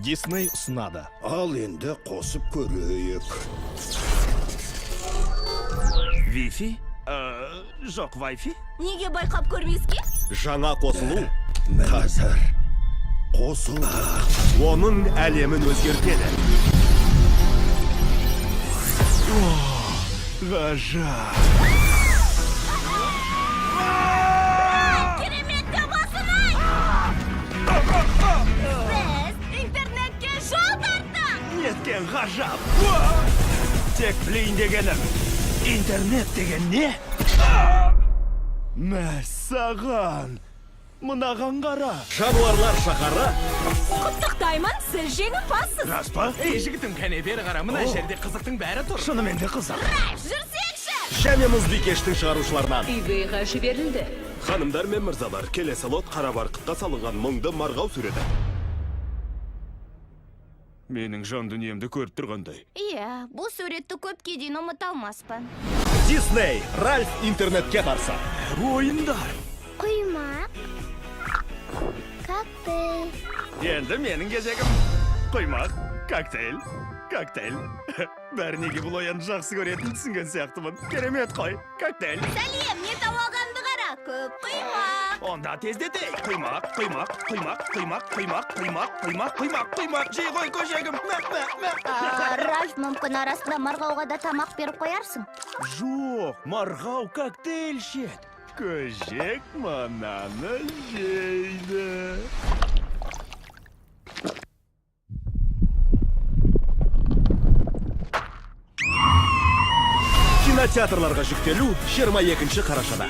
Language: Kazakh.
Disney ұсынады. Ал енді қосып көрейік. Wi-Fi? Жоқ Wi-Fi? Неге байқап көрмеске? Жаңа қосылу Қазір қосылды. оның әлемін өзгертеді. Ғажап. Керемет жобасының! Біз интернетке жол тарттық! Неткен ғажап. Тек білейін дегенім. Интернет деген не? Мәссаған. Мынаған қара. Жануарлар шаһары Құттықтаймын, сіз жеңімпазсыз! Рас па? Ей, жігітім, кәне бері қара, мына жерде қызықтың бәрі тұр. Шынымен де қызық. Жүрсекші! және мұздикештің шығарушыларынан. eBayға жіберілді. Ханымдар мен мырзалар, келесі лот қара барқытқа салынған мұңды марғау суреті. Менің жан дүниемді көріп тұрғандай. Иә, бұл суретті көпке дейін ұмыта алмаспын. Disney, Ральф интернетке қарсы. Ойындар. Құймақ, коктейль. Енді менің кезегім. Құймақ, коктейль, коктейль. Бәрі неге бұл ойынды жақсы көретінін түсінген сияқтымын. Керемет қой, коктейль. Сәлем, не тауалғанды қара, көп құймақ. Онда тездетейік. Құймақ, құймақ, құймақ, құймақ, құймақ, құймақ, құймақ, құймақ, құймақ. Жей ғой көжегім. Ральф, мүмкін арасында марғауға да тамақ беріп қоярсың. Жоқ, марғау коктейль шет. Көжек мананы жейді. Кинотеатрларға жүктелу 22 қарашада.